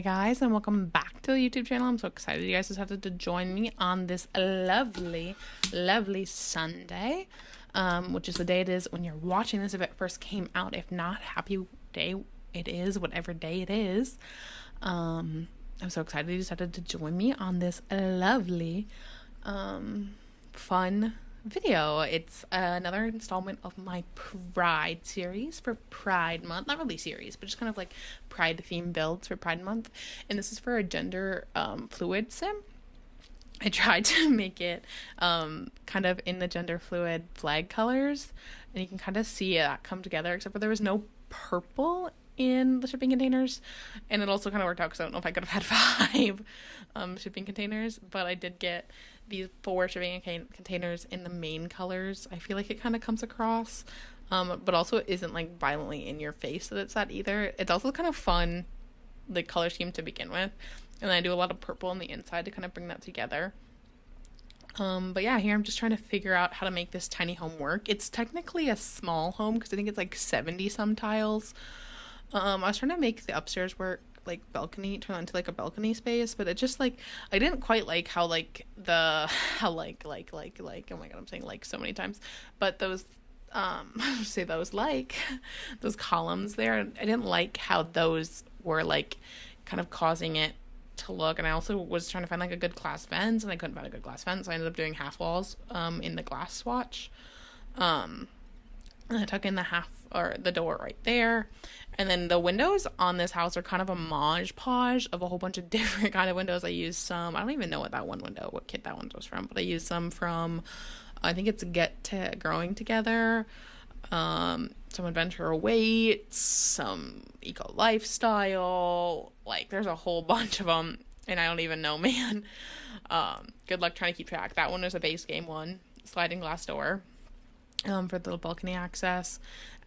Hi guys, and welcome back to the YouTube channel. I'm so excited you guys decided to join me on this lovely Sunday, which is the day it is when you're watching this if it first came out. If not, happy day it is, whatever day it is. I'm so excited you decided to join me on this lovely fun video. It's another installment of my Pride series for Pride Month. Not really series, but just kind of like Pride theme builds for Pride Month. And this is for a gender fluid sim. I tried to make it kind of in the gender fluid flag colors, and you can kind of see that come together, except for there was no purple in the shipping containers, and it also kind of worked out because I don't know if I could have had 5 shipping containers, but I did get these 4 shipping containers in the main colors. I feel like it kind of comes across, but also it isn't like violently in your face that it's that either. It's also kind of fun, the color scheme to begin with, and I do a lot of purple on the inside to kind of bring that together. But yeah, here I'm just trying to figure out how to make this tiny home work. It's technically a small home because I think it's like 70 some tiles. I was trying to make the upstairs work, like balcony, turn into like a balcony space, but it just like, I didn't quite like how like oh my god, I'm saying like so many times, but those say those like those columns there, I didn't like how those were like kind of causing it to look. And I also was trying to find like a good glass fence, and I couldn't find a good glass fence, so I ended up doing half walls in the glass swatch. And I tuck in the the door right there. And then the windows on this house are kind of a modge podge of a whole bunch of different kind of windows. I used some, I don't even know what kit that one was from, but I used some from, I think it's Get to Growing Together, some Adventure Awaits, some Eco Lifestyle, like there's a whole bunch of them, and I don't even know, man. Good luck trying to keep track. That one was a base game one, sliding glass door, for the balcony access.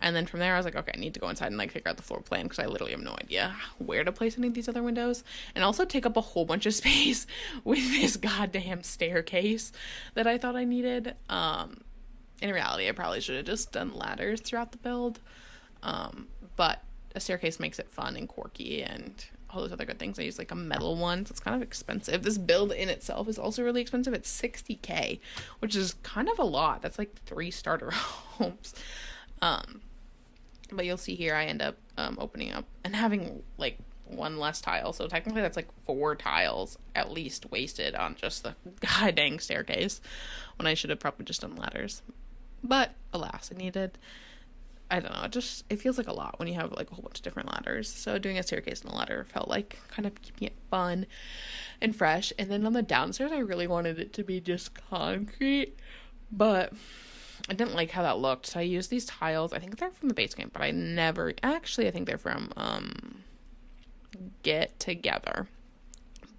And then from there I was like, okay, I need to go inside and like figure out the floor plan, because I literally have no idea where to place any of these other windows, and also take up a whole bunch of space with this goddamn staircase that I thought I needed. In reality, I probably should have just done ladders throughout the build, but a staircase makes it fun and quirky and all those other good things. I use like a metal one, so it's kind of expensive. This build in itself is also really expensive. It's $60K, which is kind of a lot. That's like 3 starter homes. But you'll see here I end up opening up and having like 1 less tile, so technically that's like 4 tiles at least wasted on just the god dang staircase, when I should have probably just done ladders. But alas, I don't know, it feels like a lot when you have like a whole bunch of different ladders. So doing a staircase and a ladder felt like kind of keeping it fun and fresh. And then on the downstairs, I really wanted it to be just concrete, but I didn't like how that looked. So I used these tiles. I think they're from the base game, but I think they're from Get Together,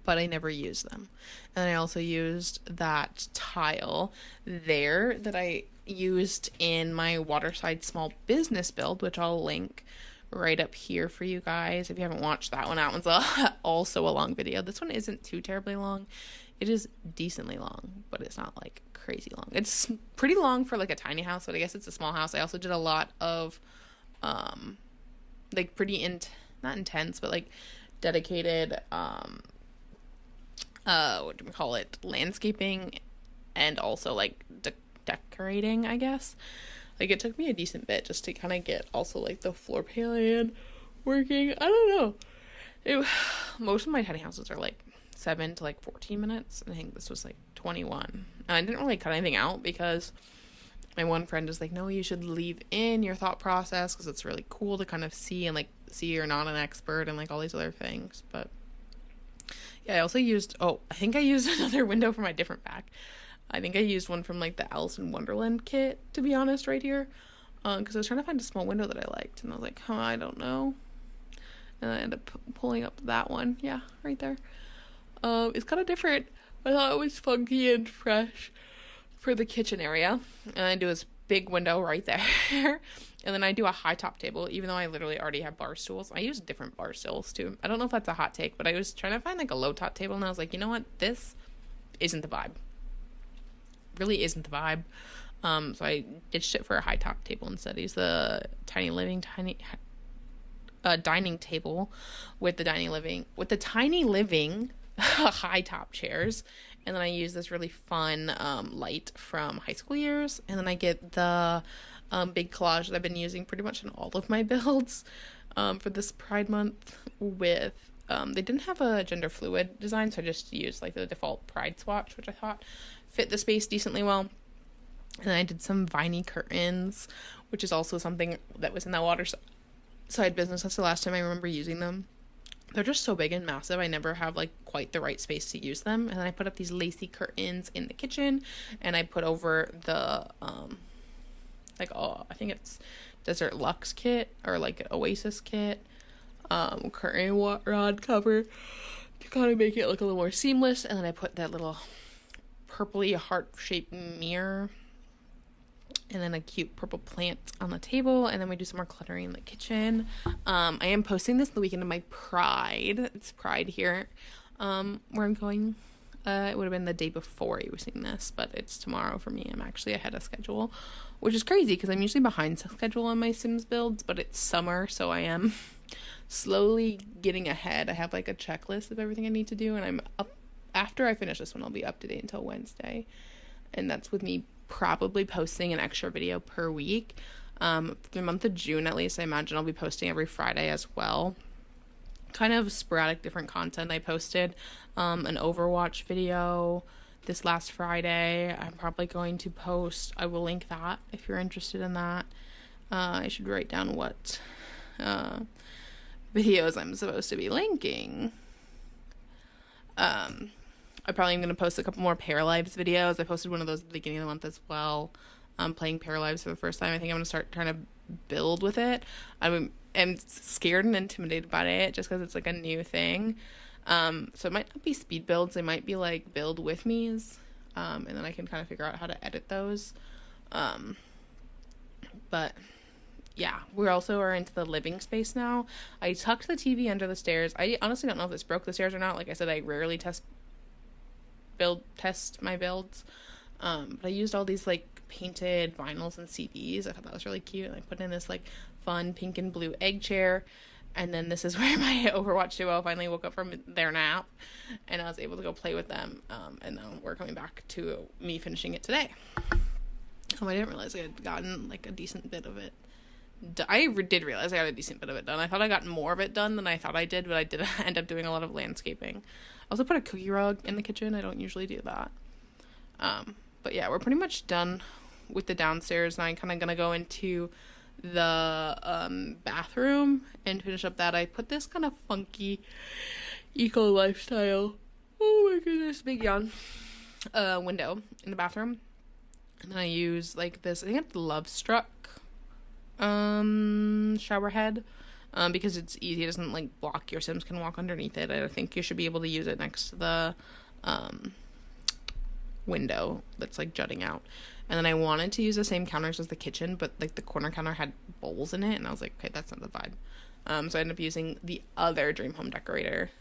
but I never used them. And I also used that tile there that I used in my Waterside small business build, which I'll link right up here for you guys if you haven't watched that one. That one's also a long video. This one isn't too terribly long. It is decently long, but it's not like crazy long. It's pretty long for like a tiny house, but I guess it's a small house. I also did a lot of like pretty not intense, but like dedicated what do we call it, landscaping, and also like decorating, I guess. Like it took me a decent bit just to kind of get also like the floor plan working. I don't know, most of my tiny houses are like 7 to like 14 minutes. I think this was like 21, and I didn't really cut anything out because my one friend is like, no, you should leave in your thought process because it's really cool to kind of see, and like see you're not an expert and like all these other things. But yeah, I also used, I think I used another window for my different pack. I think I used one from like the Alice in Wonderland kit, to be honest, right here, because I was trying to find a small window that I liked, and I was like, I don't know, and I ended up pulling up that one. Yeah, right there. It's kind of different. I thought it was funky and fresh for the kitchen area, and I do this big window right there, and then I do a high top table, even though I literally already have bar stools. I use different bar stools too. I don't know if that's a hot take, but I was trying to find like a low top table, and I was like, you know what, this isn't the vibe. Really isn't the vibe. So I ditched it for a high top table instead. I used the tiny living dining table with the tiny living high top chairs. And then I use this really fun light from high school years. And then I get the big collage that I've been using pretty much in all of my builds for this Pride Month with, they didn't have a Genderfluid design, so I just used like the default Pride swatch, which I thought fit the space decently well. And then I did some viney curtains, which is also something that was in that waterside business. That's the last time I remember using them. They're just so big and massive. I never have like quite the right space to use them. And then I put up these lacy curtains in the kitchen, and I put over the I think it's Desert Luxe kit or like Oasis kit, curtain rod cover to kind of make it look a little more seamless. And then I put that little purpley heart-shaped mirror, and then a cute purple plant on the table, and then we do some more cluttering in the kitchen. I am posting this the weekend of my Pride. It's Pride here, where I'm going. It would have been the day before you were seeing this, but it's tomorrow for me. I'm actually ahead of schedule, which is crazy because I'm usually behind schedule on my Sims builds, but it's summer, so I am slowly getting ahead. I have like a checklist of everything I need to do, and I'm up. After I finish this one, I'll be up to date until Wednesday, and that's with me probably posting an extra video per week. For the month of June, at least, I imagine I'll be posting every Friday as well. Kind of sporadic different content. I posted an Overwatch video this last Friday. I'm probably going to post, I will link that if you're interested in that. I should write down what videos I'm supposed to be linking. I probably am going to post a couple more Pair Lives videos. I posted one of those at the beginning of the month as well. Playing Pair Lives for the first time. I think I'm going to start trying to build with it. I'm scared and intimidated by it just because it's like a new thing. So it might not be speed builds. They might be like build with me's. And then I can kind of figure out how to edit those. But yeah, we also are into the living space now. I tucked the TV under the stairs. I honestly don't know if this broke the stairs or not. Like I said, I rarely test my builds. But I used all these like painted vinyls and CDs. I thought that was really cute. And I put in this like fun pink and blue egg chair. And then this is where my Overwatch duo finally woke up from their nap, and I was able to go play with them. And now we're coming back to me finishing it today. I didn't realize I had gotten like a decent bit of it. I did realize I got a decent bit of it done. I thought I got more of it done than I thought I did, but I did end up doing a lot of landscaping. I also put a cookie rug in the kitchen. I don't usually do that. But yeah, we're pretty much done with the downstairs. Now I'm kind of going to go into the bathroom and finish up that. I put this kind of funky eco lifestyle, oh my goodness, big yawn, window in the bathroom. And then I use like this, I think it's Love Struck shower head, because it's easy. It doesn't like block. Your Sims can walk underneath it. I think you should be able to use it next to the window that's like jutting out. And then I wanted to use the same counters as the kitchen, but like the corner counter had bowls in it, and I was like, okay, that's not the vibe. So I ended up using the other Dream Home Decorator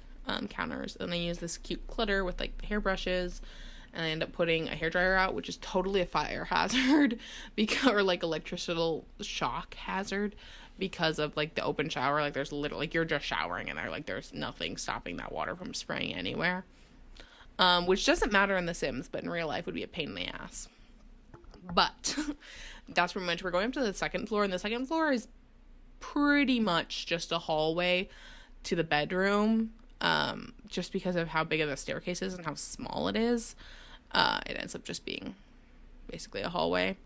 counters, and I use this cute clutter with like hairbrushes. And I end up putting a hairdryer out, which is totally a fire hazard, or like electrical shock hazard, because of like the open shower. Like there's literally, like you're just showering in there. Like there's nothing stopping that water from spraying anywhere. Which doesn't matter in The Sims, but in real life would be a pain in the ass. But that's pretty much, we're going up to the second floor, and the second floor is pretty much just a hallway to the bedroom. Just because of how big of the staircase is and how small it is. It ends up just being basically a hallway.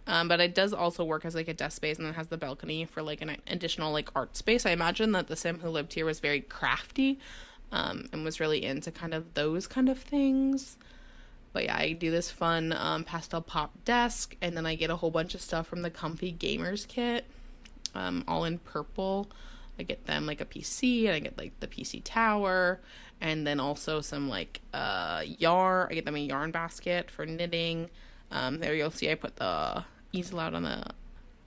But it does also work as like a desk space, and it has the balcony for like an additional like art space. I imagine that the Sim who lived here was very crafty, and was really into kind of those kind of things. But yeah, I do this fun pastel pop desk, and then I get a whole bunch of stuff from the Comfy Gamers kit, all in purple. I get them like a PC, and I get like the PC tower, and then also some like yarn. I get them a yarn basket for knitting. There you'll see I put the easel out on the,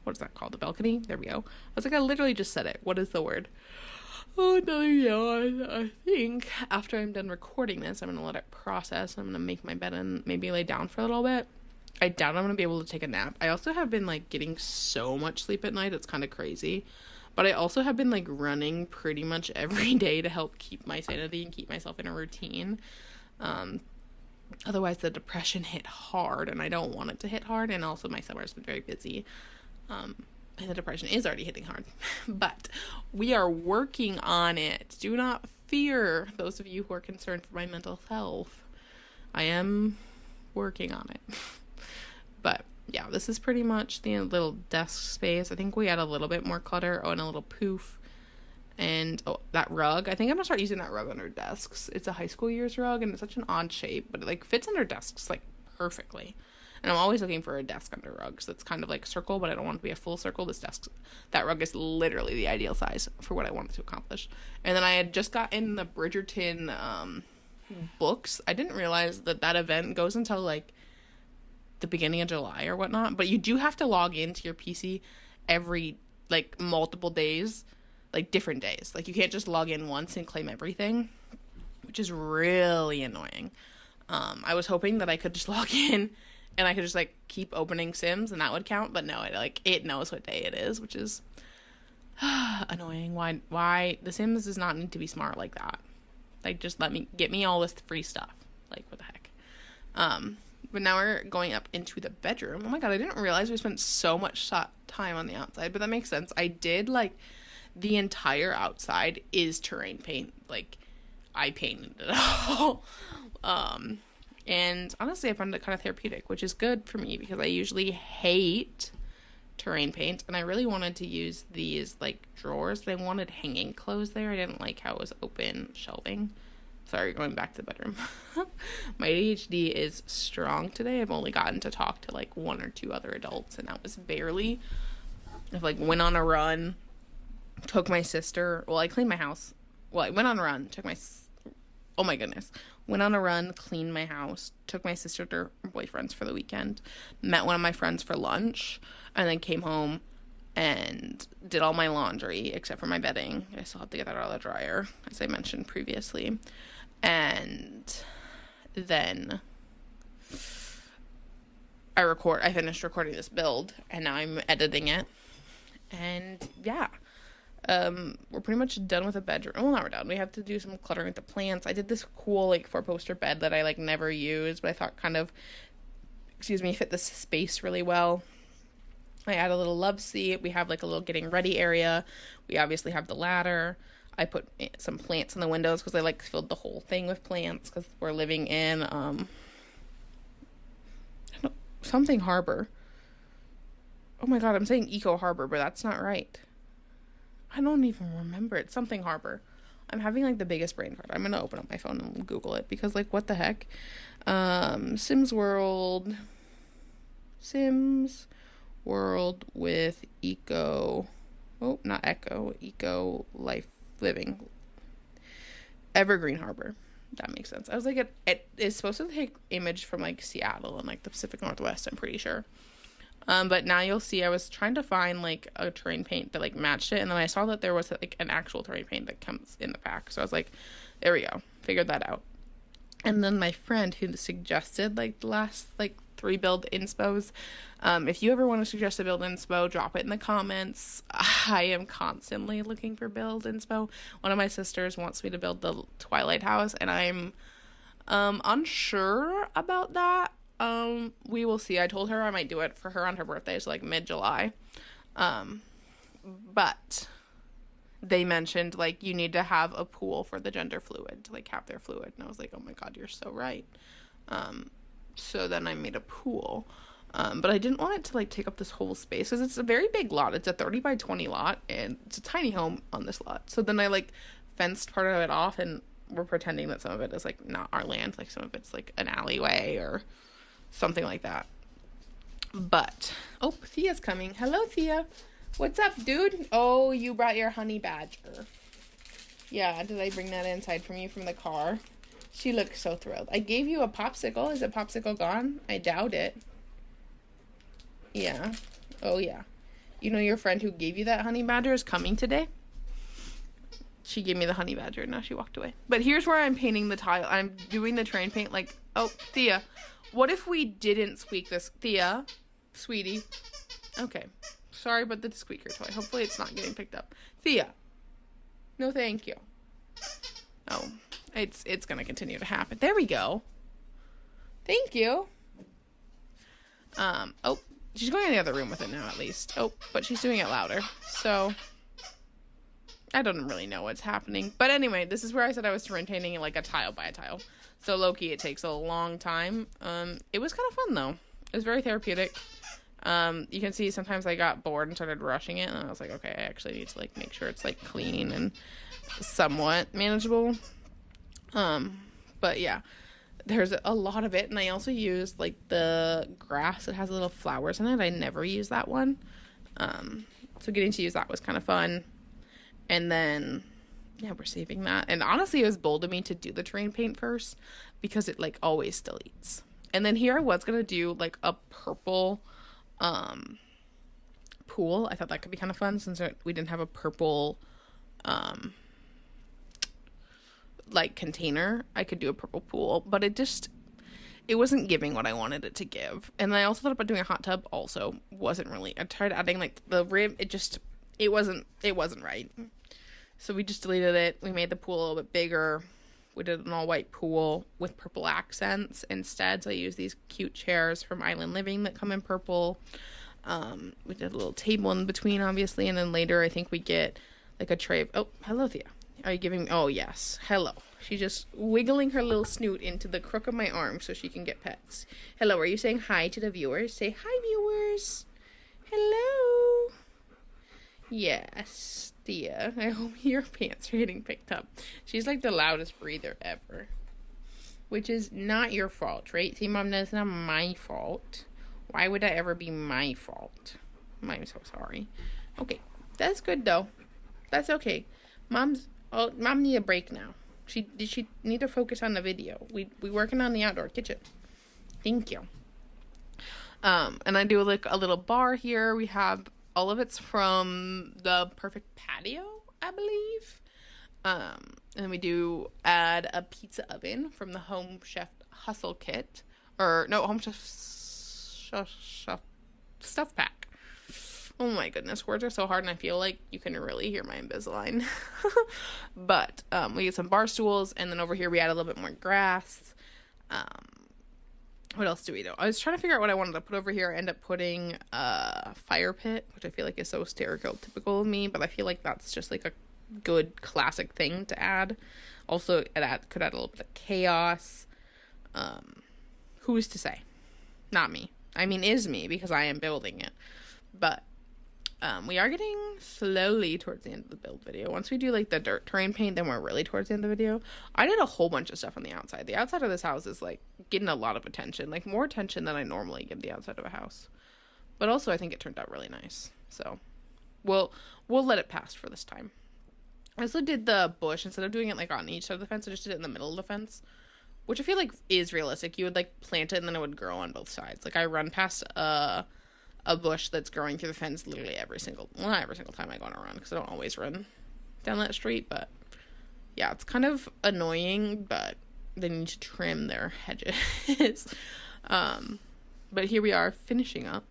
what is that called? The balcony? There we go. I was like, I literally just said it. What is the word? Oh, another yawn. I think after I'm done recording this, I'm going to let it process. I'm going to make my bed and maybe lay down for a little bit. I doubt I'm going to be able to take a nap. I also have been like getting so much sleep at night. It's kind of crazy. But I also have been like running pretty much every day to help keep my sanity and keep myself in a routine. Otherwise the depression hit hard, and I don't want it to hit hard. And also my summer's been very busy. And the depression is already hitting hard. But we are working on it. Do not fear, those of you who are concerned for my mental health. I am working on it. But yeah, this is pretty much the little desk space. I think we had a little bit more clutter. Oh, and a little poof. And oh, that rug. I think I'm gonna start using that rug under desks. It's a high school years rug, and it's such an odd shape, but it like fits under desks like perfectly. And I'm always looking for a desk under rugs that's kind of like a circle, but I don't want it to be a full circle. That rug is literally the ideal size for what I wanted to accomplish. And then I had just gotten the Bridgerton books. I didn't realize that event goes until like the beginning of July or whatnot, but you do have to log into your PC every like multiple days, like different days. Like you can't just log in once and claim everything, which is really annoying. I was hoping that I could just log in and I could just like keep opening Sims and that would count, but no, it knows what day it is, which is annoying. Why the Sims does not need to be smart like that. Like just get me all this free stuff. Like what the heck. But now we're going up into the bedroom. Oh my god, I didn't realize we spent so much time on the outside, but that makes sense. I did, like, the entire outside is terrain paint. Like, I painted it all. And honestly, I found it kind of therapeutic, which is good for me because I usually hate terrain paint, and I really wanted to use these, like, drawers. I wanted hanging clothes there. I didn't like how it was open shelving. Sorry, going back to the bedroom. My ADHD is strong today. I've only gotten to talk to like one or two other adults, and that was barely. I've like went on a run, took my sister. Well, I cleaned my house. Well, I went on a run, oh my goodness. Went on a run, cleaned my house, took my sister to her boyfriend's for the weekend, met one of my friends for lunch, and then came home and did all my laundry except for my bedding. I still have to get that out of the dryer, as I mentioned previously. And then I finished recording this build, and now I'm editing it. And yeah, we're pretty much done with the bedroom. Well, not we're done. We have to do some cluttering with the plants. I did this cool like 4-poster bed that I like never used, but I thought kind of, fit this space really well. I add a little love seat. We have like a little getting ready area. We obviously have the ladder. I put some plants in the windows because I like filled the whole thing with plants because we're living in something harbor. Oh my god, I'm saying Eco Harbor, but that's not right. I don't even remember. It's something harbor. I'm having like the biggest brain fart. I'm gonna open up my phone and Google it because like what the heck. Sims World with eco life living. Evergreen Harbor. That makes sense. I was like, it is supposed to take image from like Seattle and like the Pacific Northwest, I'm pretty sure. But now you'll see I was trying to find like a terrain paint that like matched it, and then I saw that there was like an actual terrain paint that comes in the pack. So I was like, there we go. Figured that out. And then my friend who suggested like the last like 3 build inspos. If you ever want to suggest a build inspo, drop it in the comments. I am constantly looking for build inspo. One of my sisters wants me to build the Twilight house, and I'm unsure about that. We will see. I told her I might do it for her on her birthday, so like mid-July. But they mentioned like you need to have a pool for the Genderfluid to like have their fluid, and I was like, oh my god, you're so right. So then I made a pool. But I didn't want it to like take up this whole space because it's a very big lot. It's a 30 by 20 lot, and it's a tiny home on this lot. So then I like fenced part of it off, and we're pretending that some of it is like not our land, like some of it's like an alleyway or something like that. But oh, Thea's coming. Hello, Thea. What's up, dude? Oh, you brought your honey badger. Yeah, did I bring that inside from you from the car? She looks so thrilled. I gave you a popsicle. Is the popsicle gone? I doubt it. Yeah. Oh, yeah. You know your friend who gave you that honey badger is coming today? She gave me the honey badger, and now she walked away. But here's where I'm painting the tile. I'm doing the terrain paint like... Oh, Thea. What if we didn't squeak this? Thea? Sweetie? Okay. Sorry about the squeaker toy. Hopefully it's not getting picked up. Thea. No, thank you. Oh, it's gonna continue to happen. There we go. Thank you. Oh, she's going in the other room with it now, at least. Oh, but she's doing it louder. So, I don't really know what's happening. But anyway, this is where I said I was maintaining it like a tile by a tile. So, low-key, it takes a long time. It was kind of fun, though. It was very therapeutic. You can see sometimes I got bored and started rushing it. And I was like, okay, I actually need to, like, make sure it's, like, clean and somewhat manageable. But, yeah. There's a lot of it, and I also used, like, the grass that has little flowers in it. I never used that one. So getting to use that was kind of fun. And then, yeah, we're saving that. And honestly, it was bold of me to do the terrain paint first, because it, like, always deletes. And then here I was going to do, like, a purple, pool. I thought that could be kind of fun, since we didn't have a purple, like, container. I could do a purple pool, but it wasn't giving what I wanted it to give. And I also thought about doing a hot tub. Also wasn't really. I tried adding, like, the rim. It wasn't right. So we just deleted it. We made the pool a little bit bigger. We did an all white pool with purple accents instead. So I used these cute chairs from Island Living that come in purple. We did a little table in between, obviously, and then later I think we get, like, a tray of, oh, hello, Thea. Are you giving me... Oh, yes. Hello. She's just wiggling her little snoot into the crook of my arm so she can get pets. Hello. Are you saying hi to the viewers? Say hi, viewers. Hello. Yes, Thea. I hope your pants are getting picked up. She's like the loudest breather ever. Which is not your fault, right? See, Mom, that's not my fault. Why would that ever be my fault? I'm so sorry. Okay. That's good, though. That's okay. Mom need a break now. She need to focus on the video. We working on the outdoor kitchen. Thank you. And I do, like, a little bar here. We have all of it's from the Perfect Patio, I believe. And we do add a pizza oven from the Home Chef Hustle Kit, or no, Home Chef Stuff Pack. Oh my goodness, words are so hard, and I feel like you can really hear my Invisalign. But we get some bar stools, and then over here we add a little bit more grass. What else do we do? I was trying to figure out what I wanted to put over here. I end up putting a fire pit, which I feel like is so stereotypical of me, but I feel like that's just like a good classic thing to add. Also, it could add a little bit of chaos. Who's to say? Not me. I mean, is me, because I am building it. But we are getting slowly towards the end of the build video. Once we do, like, the dirt terrain paint, then we're really towards the end of the video. I did a whole bunch of stuff on the outside. The outside of this house is, like, getting a lot of attention. Like, more attention than I normally give the outside of a house. But also, I think it turned out really nice. So, we'll let it pass for this time. I also did the bush. Instead of doing it, like, on each side of the fence, I just did it in the middle of the fence. Which I feel like is realistic. You would, like, plant it and then it would grow on both sides. Like, I run past a bush that's growing through the fence literally not every single time I go on a run, because I don't always run down that street. But yeah, it's kind of annoying, but they need to trim their hedges. But here we are finishing up,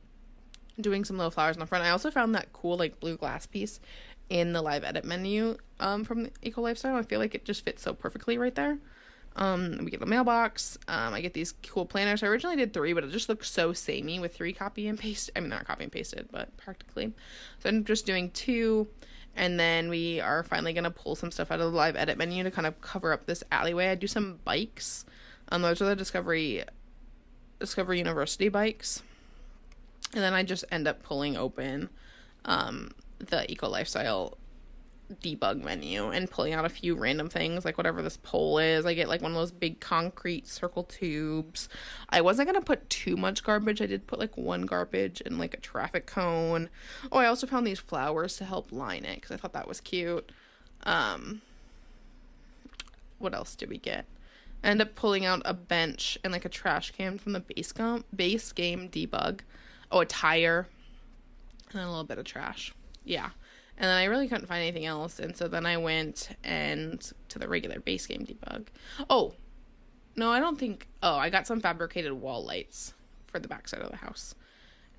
doing some little flowers in the front. I also found that cool, like, blue glass piece in the live edit menu from the Eco Lifestyle. I feel like it just fits so perfectly right there. We get the mailbox. I get these cool planners. I originally did 3, but it just looks so samey with 3 copy and paste. I mean, they're not copy and pasted, but practically. So I'm just doing 2, and then we are finally going to pull some stuff out of the live edit menu to kind of cover up this alleyway. I do some bikes. Those are the Discovery University bikes. And then I just end up pulling open the Eco Lifestyle debug menu and pulling out a few random things, like whatever this pole is. I get, like, one of those big concrete circle tubes. I wasn't gonna put too much garbage. I did put, like, 1 garbage and, like, a traffic cone. Oh, I also found these flowers to help line it, because I thought that was cute. What else did we get? I ended up pulling out a bench and, like, a trash can from the base game debug. Oh, a tire and then a little bit of trash. Yeah. And then I really couldn't find anything else. And so then I went to the regular base game debug. Oh, no, I don't think... Oh, I got some fabricated wall lights for the backside of the house.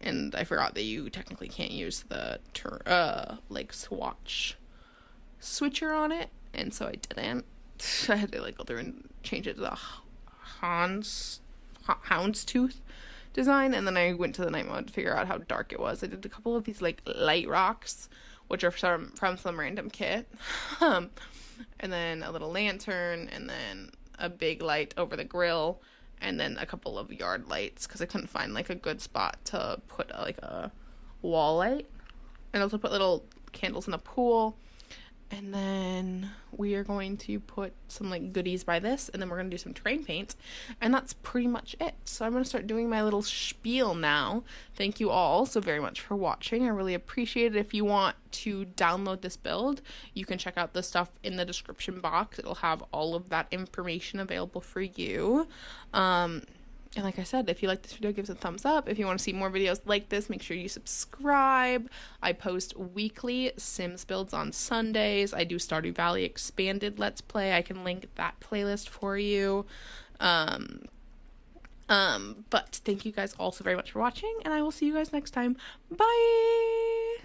And I forgot that you technically can't use the like swatch switcher on it, and so I didn't. I had to like go through and change it to the houndstooth design, and then I went to the night mode to figure out how dark it was. I did a couple of these like light rocks, which are from some random kit, and then a little lantern, and then a big light over the grill, and then a couple of yard lights because I couldn't find like a good spot to put like a wall light, and also put little candles in the pool. And then we are going to put some like goodies by this, and then we're going to do some terrain paint, and that's pretty much it. So I'm going to start doing my little spiel now. Thank you all so very much for watching. I really appreciate it. If you want to download this build, you can check out the stuff in the description box. It'll have all of that information available for you. And like I said, if you like this video, give us a thumbs up. If you want to see more videos like this, make sure you subscribe. I post weekly Sims builds on Sundays. I do Stardew Valley Expanded Let's Play. I can link that playlist for you. But thank you guys all so very much for watching, and I will see you guys next time. Bye!